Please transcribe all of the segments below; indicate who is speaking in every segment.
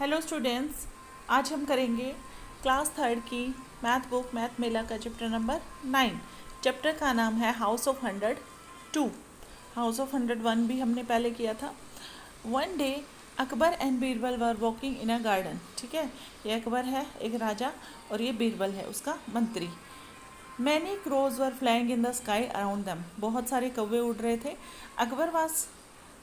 Speaker 1: Hello students, आज हम करेंगे क्लास थर्ड की मैथ बुक मैथ मेला का चैप्टर नंबर 9। चैप्टर का नाम है हाउस ऑफ 102। हाउस ऑफ 101 भी हमने पहले किया था। One day Akbar and Birbal were walking in a garden. ठीक है, ये अकबर है एक राजा और ये बीरबल है उसका मंत्री। Many crows were flying in the sky around them. बहुत सारे कौवे उड़ रहे थे। Akbar was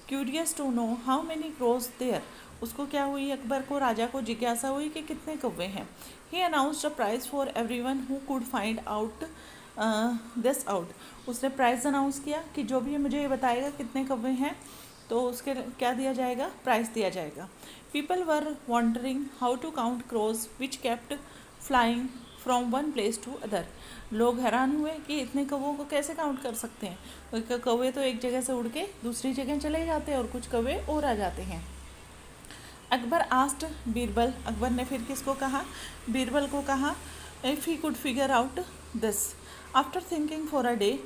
Speaker 1: curious to know how many crows there. उसको क्या हुई, अकबर को राजा को जिज्ञासा हुई कि कितने कौवे हैं। He announced a prize for everyone who could find out this out. उसने प्राइज़ अनाउंस किया कि जो भी मुझे ये बताएगा कितने कौवे हैं तो उसके क्या दिया जाएगा, प्राइज़ दिया जाएगा। People were wondering how to count crows which kept flying from one place to other. लोग हैरान हुए कि इतने कौवों को कैसे काउंट कर सकते हैं। कौवे तो एक जगह से उड़ के दूसरी जगह चले जाते हैं और कुछ कौवे और आ जाते हैं। अकबर आस्ट बीरबल। अकबर ने फिर किसको कहा, बीरबल को कहा, if he could figure out this. After thinking for a day,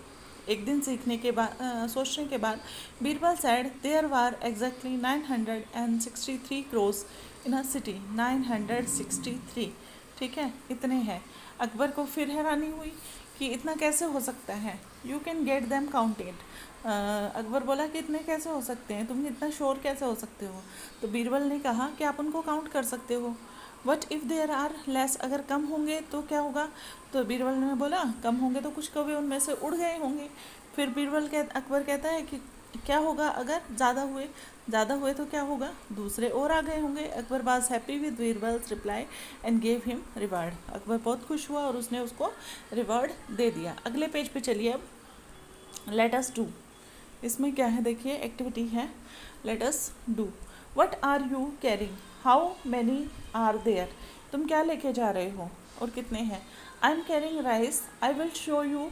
Speaker 1: एक दिन सीखने के बाद सोचने के बाद Birbal said there were exactly 963 crows in a city. 963, ठीक है, इतने हैं। अकबर को फिर हैरानी हुई कि इतना कैसे हो सकता है। You can get them counted. Akbar बोला कि इतने कैसे हो सकते हैं, तुम इतना श्योर कैसे हो सकते हो। तो बीरबल ने कहा कि आप उनको काउंट कर सकते हो। But if there are less, अगर कम होंगे तो क्या होगा। तो बीरबल ने बोला कम होंगे तो कुछ कौवे उनमें से उड़ गए होंगे। फिर अकबर कहता है कि क्या होगा अगर ज़्यादा हुए तो क्या होगा, दूसरे और आ गए होंगे। Akbar was happy with Birbal's reply and gave him reward. Akbar बहुत खुश हुआ और उसने उसको रिवार्ड दे दिया। अगले पेज पे चलिए अब। लेट अस डू, इसमें क्या है देखिए, एक्टिविटी है। Let us do. What are you carrying, how many are there. तुम क्या लेके जा रहे हो और कितने हैं। I am carrying rice, I will show you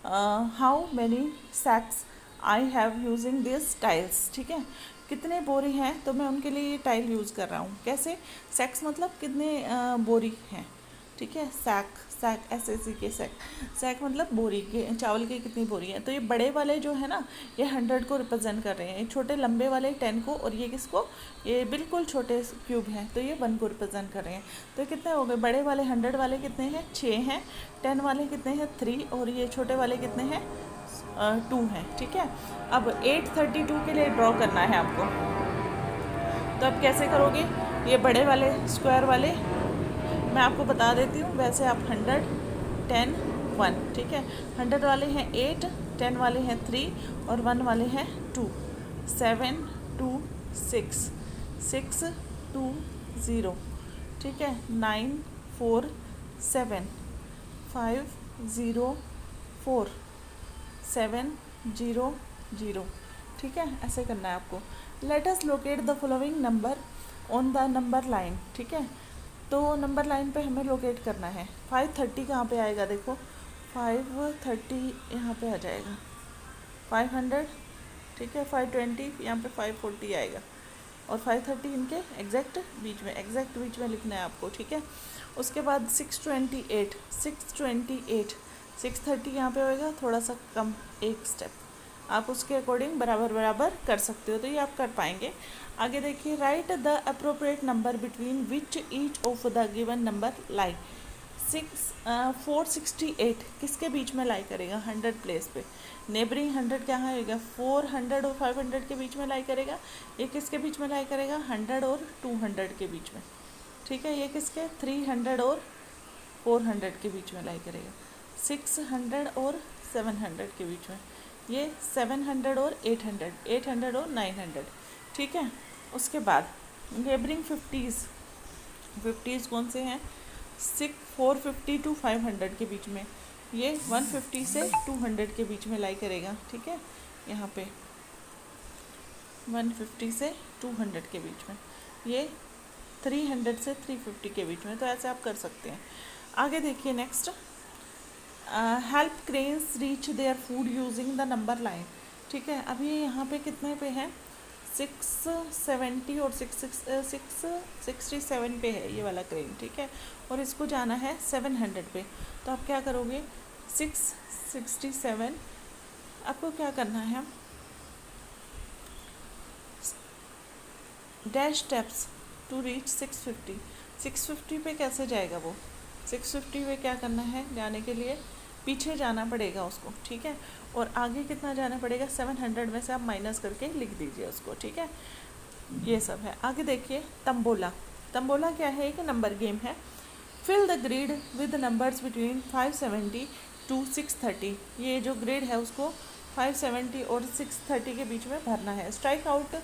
Speaker 1: how many sacks I have using this tiles. ठीक है, कितने बोरी हैं तो मैं उनके लिए ये टाइल यूज़ कर रहा हूँ। कैसे, सैक्स मतलब कितने बोरी हैं। ठीक है, सैक सैक SAC के सैक मतलब बोरी के, चावल की कितनी बोरी है। तो ये बड़े वाले जो है ना, ये 100 को रिप्रेजेंट कर रहे हैं। ये छोटे लंबे वाले 10 को, और ये किसको, ये बिल्कुल छोटे क्यूब हैं तो ये 1 को रिप्रेजेंट कर रहे हैं। तो कितने हो गए, बड़े वाले 100 वाले कितने हैं, 6 हैं। 10 वाले कितने हैं, 3, और ये छोटे वाले कितने हैं, 2 हैं। ठीक है, अब 832 के लिए ड्रॉ करना है आपको। तो अब कैसे करोगे, ये बड़े वाले स्क्वायर वाले मैं आपको बता देती हूँ। वैसे आप 100, 10, 1, ठीक है। 100 वाले हैं 8, 10 वाले हैं 3 और 1 वाले हैं 2। 7, 2, 6, 6, 2, 0, ठीक है। 9, 4, 7, 5, 0, 4, 7, 0, 0, ठीक है। ऐसे करना है आपको। Let us locate the following number on the number line. ठीक है, तो नंबर लाइन पे हमें लोकेट करना है। 530 कहाँ पे आएगा, देखो 530 यहाँ पे आ जाएगा। 500, ठीक है। 520 यहाँ पे 540 आएगा, और 530 इनके एग्जैक्ट बीच में लिखना है आपको। ठीक है, उसके बाद 628, 630 यहाँ पे होएगा, थोड़ा सा कम एक स्टेप। आप उसके अकॉर्डिंग बराबर कर सकते हो, तो ये आप कर पाएंगे। आगे देखिए, write the appropriate number between which each of the given number lie. 468 किसके बीच में लाई करेगा, 100 प्लेस पे। नेबरिंग 100 क्या होगा, 400 और 500 के बीच में लाई करेगा। ये किसके बीच में लाई करेगा, 100 और 200 के बीच में। ठीक है, ये किसके, 300 और 400 के बीच में लाई करेगा। 600 और 700 के बीच में। ये 700 और 800, 800 और 900। ठीक है, उसके बाद नेबरिंग 50s कौन से हैं, 450 टू 500 के बीच में। ये 150 से 200 के बीच में लाई करेगा। ठीक है, यहाँ पे 150 से 200 के बीच में। ये 300 से 350 के बीच में। तो ऐसे आप कर सकते हैं। आगे देखिए next, help cranes reach their food using the number line. ठीक है, अभी यहाँ पे कितने पे हैं, 670 और 667 पे है ये वाला क्रेन। ठीक है, और इसको जाना है 700 पे। तो आप क्या करोगे, 667 आपको क्या करना है, डैश स्टेप्स टू रीच 650। 650 पे कैसे जाएगा वो? 650 पे क्या करना है? जाने के लिए पीछे जाना पड़ेगा उसको, ठीक है। और आगे कितना जाना पड़ेगा? 700 में से आप माइनस करके लिख दीजिए उसको, ठीक है। ये सब है। आगे देखिए तंबोला। तंबोला क्या है? एक नंबर गेम है। Fill the grid with numbers between 570 to 630। ये जो ग्रिड है उसको 570 और 630 के बीच में भरना है। Strike out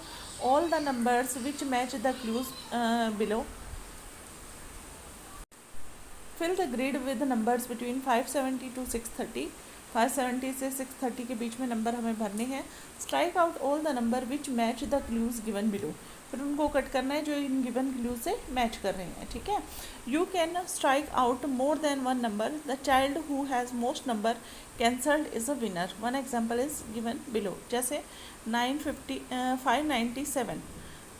Speaker 1: all the numbers which match the clues below. Fill the grid with numbers between 570 to 630। 570 से 630 के बीच में नंबर हमें भरने हैं। Strike out all the number which match the clues given below. फिर उनको कट करना है जो इन गिवन क्लूज से मैच कर रहे हैं, ठीक है। You can strike out more than one number. The child who has most number cancelled is a winner. One example is given below. जैसे 597।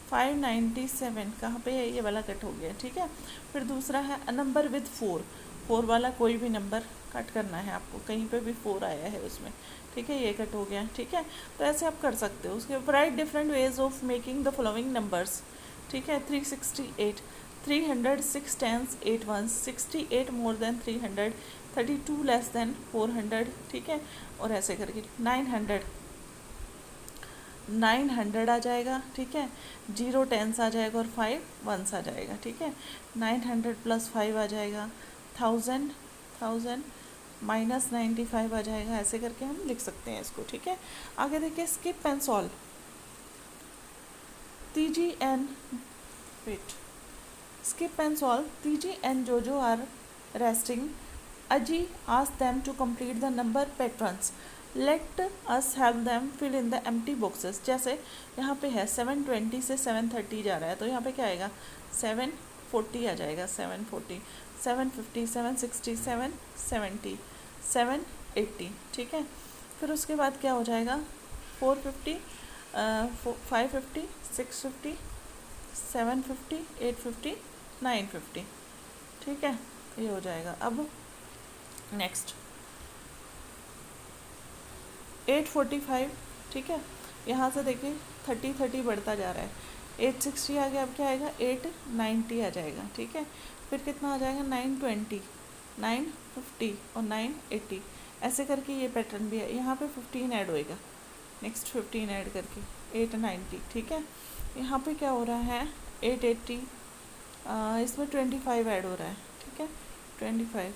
Speaker 1: 597 कहाँ पे है? ये वाला कट हो गया, ठीक है। फिर दूसरा है अ नंबर विद 4। 4 वाला कोई भी नंबर कट करना है आपको, कहीं पे भी 4 आया है उसमें, ठीक है। ये कट हो गया, ठीक है। तो ऐसे आप कर सकते हो। उसके right different ways of making the following numbers, ठीक है। 368, 300, 6 tens, 8 ones, 68 more than 300, 32 less than 400, ठीक है। और ऐसे करके 900 आ जाएगा, ठीक है। 0 टेंस आ जाएगा और 5 वंस आ जाएगा, ठीक है। 900 प्लस 5 आ जाएगा 1000, 1000 माइनस 95 आ जाएगा। ऐसे करके हम लिख सकते हैं इसको, ठीक है। आगे देखिए skip and solve. Teji and wait skip and solve. Tiji and Jojo are resting. Aji asked them to complete the number patterns. Let us help them fill in the empty boxes. जैसे यहाँ पे है 720 से 730 जा रहा है, तो यहाँ पे क्या आएगा? 740 आ जाएगा। 740, 750, 760, 770, 780, ठीक है। फिर उसके बाद क्या हो जाएगा? 450, 550, 650, 750, 850, 950, ठीक है। ये हो जाएगा। अब नेक्स्ट 845, ठीक है। यहाँ से देखिए 30 बढ़ता जा रहा है। 860 आ गया, अब क्या आएगा? 890 आ जाएगा, ठीक है। फिर कितना आ जाएगा? 920, 950 और 980। ऐसे करके ये पैटर्न भी है। यहाँ पे 15 ऐड होएगा, नेक्स्ट 15 ऐड करके 890, ठीक है। यहाँ पे क्या हो रहा है? 880, इसमें 25 ऐड हो रहा है, ठीक है। 25,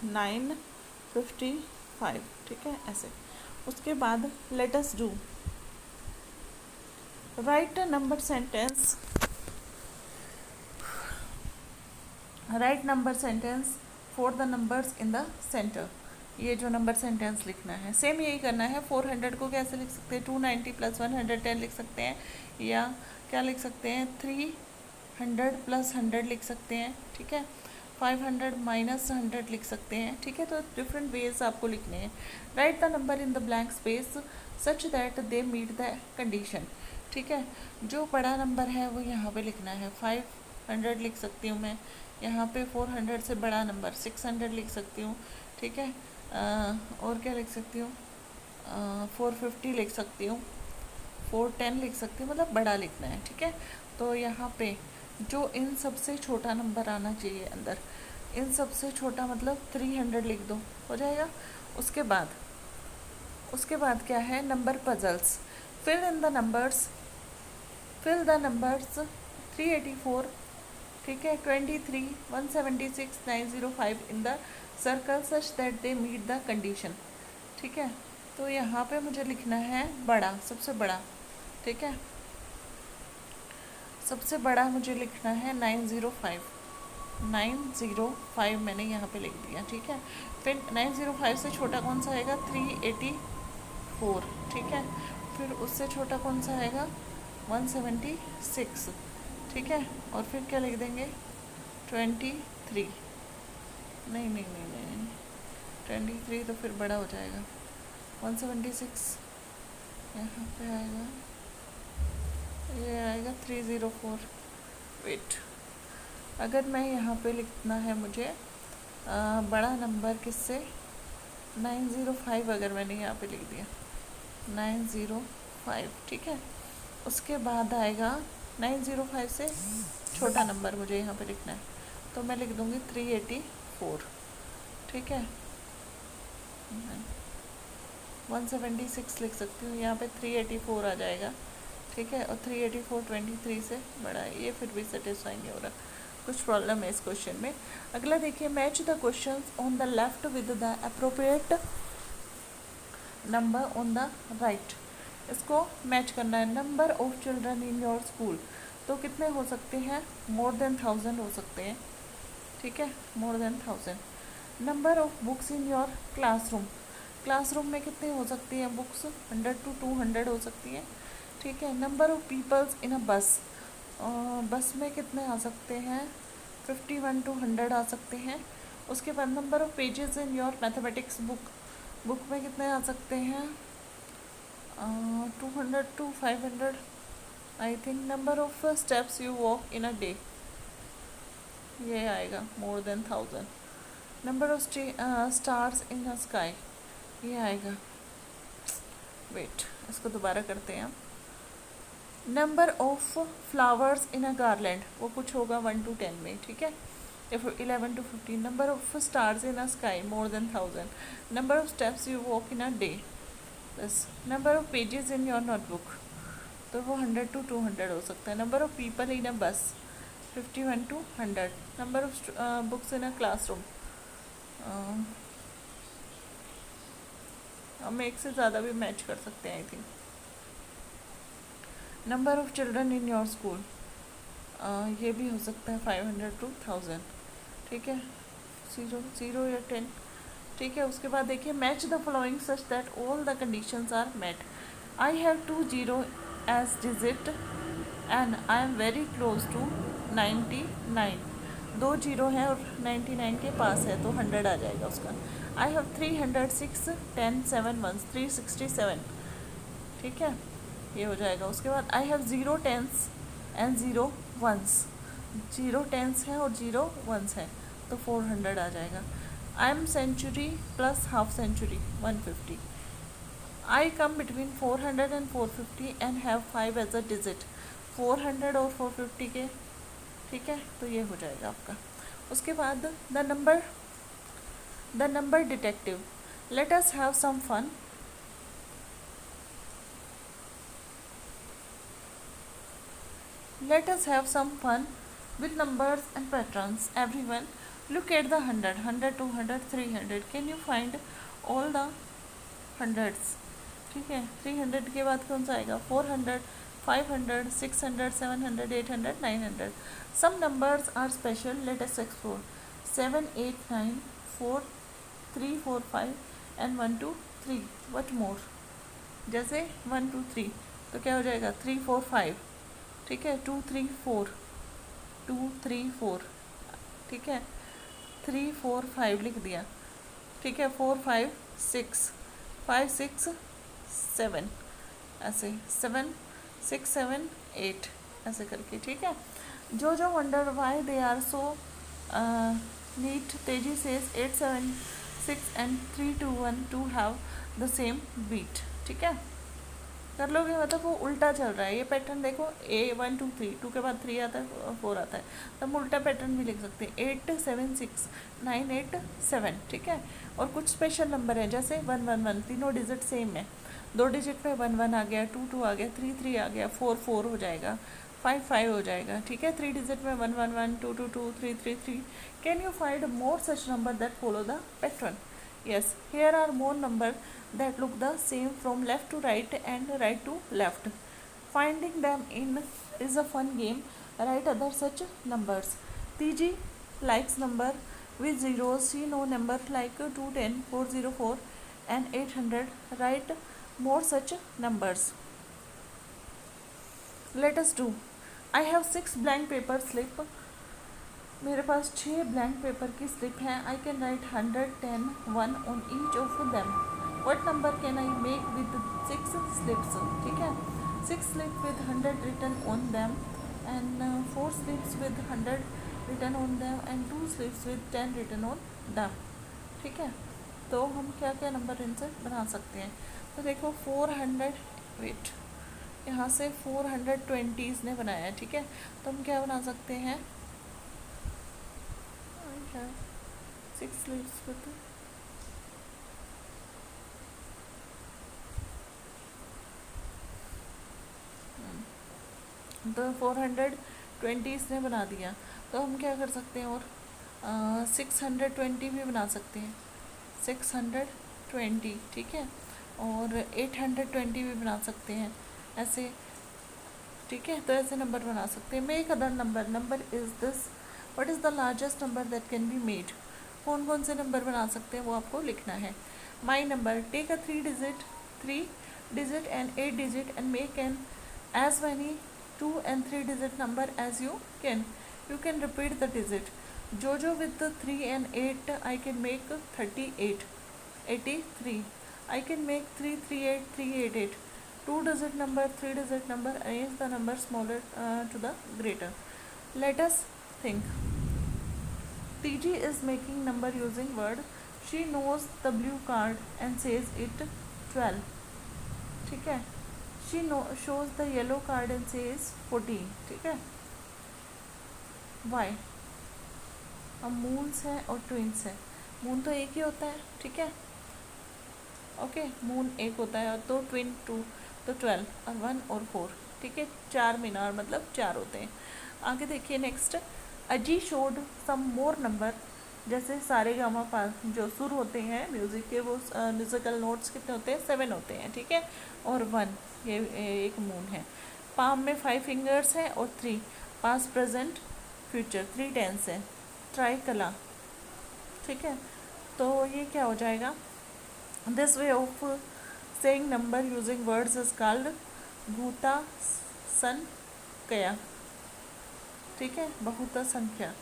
Speaker 1: 955, ठीक है। ऐसे उसके बाद late us do right number sentence. Right number sentence for the numbers in the centre. ये जो नंबर सेंटेंस लिखना है सेम यही करना है। 400 को कैसे लिख सकते हैं? 290 प्लस 110 लिख सकते हैं, या क्या लिख सकते हैं? 300 प्लस 100 लिख सकते हैं, ठीक है। 500 माइनस 100 लिख सकते हैं, ठीक है। तो डिफरेंट वेज आपको लिखने हैं। Write the number in the blank space such that they meet the condition, ठीक है। जो बड़ा नंबर है वो यहाँ पे लिखना है। 500 लिख सकती हूँ मैं यहाँ पे। 400 से बड़ा नंबर 600 लिख सकती हूँ, ठीक है। और क्या लिख सकती हूँ? 450 लिख सकती हूँ, 410 लिख सकती हूँ, मतलब बड़ा लिखना है, ठीक है। तो यहाँ पे जो इन सबसे छोटा नंबर आना चाहिए अंदर, इन सबसे छोटा मतलब 300 लिख दो, हो जाएगा। उसके बाद क्या है? Number puzzles. Fill in the numbers 384, ठीक है, 23, 176, 905 in the circle such that they meet the condition, ठीक है। तो यहाँ पे मुझे लिखना है बड़ा, सबसे बड़ा, ठीक है। सबसे बड़ा मुझे लिखना है 905। 905 मैंने यहाँ पे लिख दिया, ठीक है। फिर 905 से छोटा कौन सा आएगा? 384, ठीक है। फिर उससे छोटा कौन सा आएगा? 176, ठीक है। और फिर क्या लिख देंगे? 23। नहीं, 23 तो फिर बड़ा हो जाएगा। 176 यहाँ पे आएगा, ये आएगा 304। वेट, अगर मैं यहाँ पे लिखना है मुझे बड़ा नंबर किससे? 905 अगर मैंने यहाँ पे लिख दिया 905, ठीक है। उसके बाद आएगा 905 से छोटा नंबर मुझे यहाँ पे लिखना है, तो मैं लिख दूँगी 384, ठीक है। 176 लिख सकती हूँ, यहाँ पे 384 आ जाएगा, ठीक है। और 384 23 से बड़ा है, ये फिर भी सेटिस्फाई नहीं हो रहा, कुछ प्रॉब्लम है इस क्वेश्चन में। अगला देखिए, match the question on the left with the appropriate number on the right. इसको मैच करना है। Number of children in your school, तो कितने हो सकते हैं, मोर देन 1000 हो सकते हैं, ठीक है, मोर than 1000। Number of books in your classroom, classroom में कितने हो सकती हैं बुक्स, 100 to 200 हो सकती है, ठीक है। Number of peoples in a बस, बस में कितने आ सकते हैं, 51 to 100 आ सकते हैं। उसके बाद number of pages in your mathematics book, book में कितने आ सकते हैं, 200 to 500 I think. Number of steps you walk in a day, ये आएगा मोर than 1000। Number of stars in the sky, ये आएगा, वेट इसको दोबारा करते हैं। Number of flowers in a garland, वो कुछ होगा 1 to 10 में, ठीक है। 11 to 15। Number of stars in a sky more than 1000। Number of steps you walk in a day, बस। Number of pages in your notebook, तो वो 100 to 200 हो सकता है। Number of people in a bus, 51 to 100। Number of books in a classroom, हम एक से ज़्यादा भी मैच कर सकते हैं I think. Number of children in your school, ये भी हो सकता है 500 to 1000, ठीक है, 0 या 10, ठीक है। उसके बाद देखिए, match the following such that all the conditions are met. I have 2 0 as digit and I am very close to 99, 2 0 है और 99 के पास है, तो 100 आ जाएगा उसका। आई हैव 306 10 7 1 367, ठीक है, ये हो जाएगा। उसके बाद I have 0 10s and 0 1s, 0 10s है और 0 1s है, तो 400 आ जाएगा। I am century plus half century 150। I come between 400 and 450 and have 5 as a digit, 400 और 450 के, ठीक है, तो ये हो जाएगा आपका। उसके बाद the number detective, let us have some fun. Let us have some fun with numbers and patterns. Everyone, look at the 100, 100, 200, 300. Can you find all the hundreds? ठीक है, 300 के बाद कौन सा आएगा, 400, 500, 600, 700, 800, 900. Some numbers are special. Let us explore. 7, 8, 9, 4, 3, 4, 5 and 1, 2, 3. What more? जैसे 1, 2, 3, तो क्या हो जाएगा, 3, 4, 5, ठीक है, 2, 3, 4, 2, 3, 4, ठीक है, 3, 4, 5 लिख दिया, ठीक है, 4, 5, 6, 5, 6, 7, ऐसे 7, 6, 7, 8 ऐसे करके, ठीक है। जो wonder why they are so neat, Teji says 8, 7, 6 and 3, 2, 1 to have the same beat, ठीक है, कर लोगे, मतलब वो उल्टा चल रहा है। ये पैटर्न देखो, A 1 2 3, 2 के बाद 3 आता है, 4 आता है, तो हम उल्टा पैटर्न भी लिख सकते हैं, 8 7 6 9 8 7, ठीक है। और कुछ स्पेशल नंबर हैं, जैसे 1 1 1, तीनों डिजिट सेम है, 2 डिजिट में 1 1 आ गया, 2 2 आ गया, 3 3 आ गया, 4 4 हो जाएगा, 5 5 हो जाएगा, ठीक है। 3 डिजिट में 1 1 1, 2 2 2, 3 3 3। Can you find more such number that follow the pattern? Yes, here are more numbers that look the same from left to right and right to left. Finding them in is a fun game. Write other such numbers. TG likes number with zeros. She know number like 210, 404 and 800. Write more such numbers. Let us do. I have 6 blank paper slip. मेरे पास 6 blank paper की slip हैं। I can write 110 1 on each of them. What number can I make with 6 slips? ठीक है, 6 slip with 100 written on them and 4 slips with 100 written on them and 2 slips with 10 written on them. ठीक है, तो हम क्या क्या number इनसे बना सकते हैं? तो देखो 400, वेट, यहाँ से 420 ने बनाया है, ठीक है। तो हम क्या बना सकते हैं, क्या 6 लीव्स पर तो 420 इसने बना दिया। तो हम क्या कर सकते हैं, और 620 भी बना सकते हैं, 620, ठीक है। और 820 भी बना सकते हैं ऐसे, ठीक है। तो ऐसे नंबर बना सकते हैं। Make other number is this, what is the largest number that can be made. कौन कौन से नंबर बना सकते हैं वो आपको लिखना है। My number, take a 3 digit and 8 digit and make an as many 2 and 3 digit number as you can. You can repeat the digit. Jojo with the 3 and 8, I can make 38, 83. I can make 338, 388. 2 digit number, 3 digit number, arrange the number smaller to the greater. Let us think. TG is making number using word. She knows the blue card and says it 12, ठीक है। She shows the yellow card and says 14, ठीक है। Why? अब moons हैं और twins हैं। Moon तो एक ही होता है, ठीक है, ओके। मून एक होता है और तो ट्विन 2, तो 12 और 1 और 4, ठीक है। 4 मीनार मतलब 4 होते हैं। आगे देखिए नेक्स्ट, अजी शोड सम मोर नंबर, जैसे सारे गामा पा जो सुर होते हैं म्यूज़िक के, वो म्यूज़िकल नोट्स कितने होते हैं, 7 होते हैं, ठीक है। और 1 ये एक मून है। पाम में 5 फिंगर्स हैं और 3, पास्ट प्रेजेंट फ्यूचर, 3 टेंस है। ट्राई कला, ठीक है। तो ये क्या हो जाएगा, this way of saying number using words is called भूता सन कया, ठीक है, बहुता संख्या,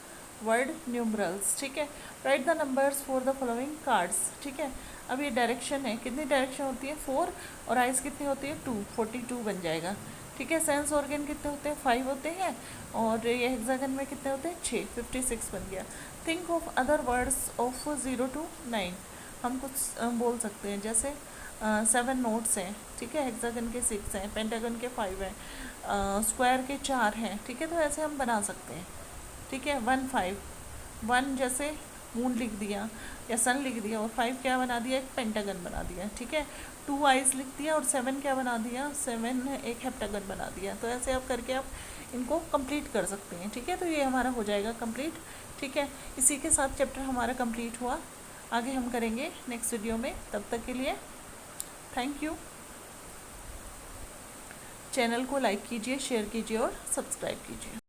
Speaker 1: वर्ड न्यूमरल्स, ठीक है। Right the numbers for the following cards, ठीक है। अब ये डायरेक्शन है, कितनी डायरेक्शन होती है, 4, और आइज कितनी होती है, 2, 42 बन जाएगा, ठीक है। सेंस ऑर्गन कितने होते हैं, 5 होते हैं, और ये हेक्सागन में कितने होते हैं, 6, 56 बन गया। Think of other words of 0 to 9, हम कुछ बोल सकते हैं, जैसे 7 नोट्स हैं, ठीक है, हेक्सागन के 6 हैं, पेंटागन के 5 हैं, स्क्वायर के 4 हैं, ठीक है। तो ऐसे हम बना सकते हैं, ठीक है। 1 5, 1 जैसे मून लिख दिया या सन लिख दिया, और 5 क्या बना दिया, एक पेंटागन बना दिया, ठीक है। 2 आइज लिख दिया और 7 क्या बना दिया, 7 एक हेप्टागन बना दिया। तो ऐसे आप करके आप इनको कंप्लीट कर सकते हैं, ठीक है। तो ये हमारा हो जाएगा कंप्लीट, ठीक है। इसी के साथ चैप्टर हमारा कंप्लीट हुआ। आगे हम करेंगे नेक्स्ट वीडियो में, तब तक के लिए थैंक यू। चैनल को लाइक कीजिए, शेयर कीजिए और सब्सक्राइब कीजिए।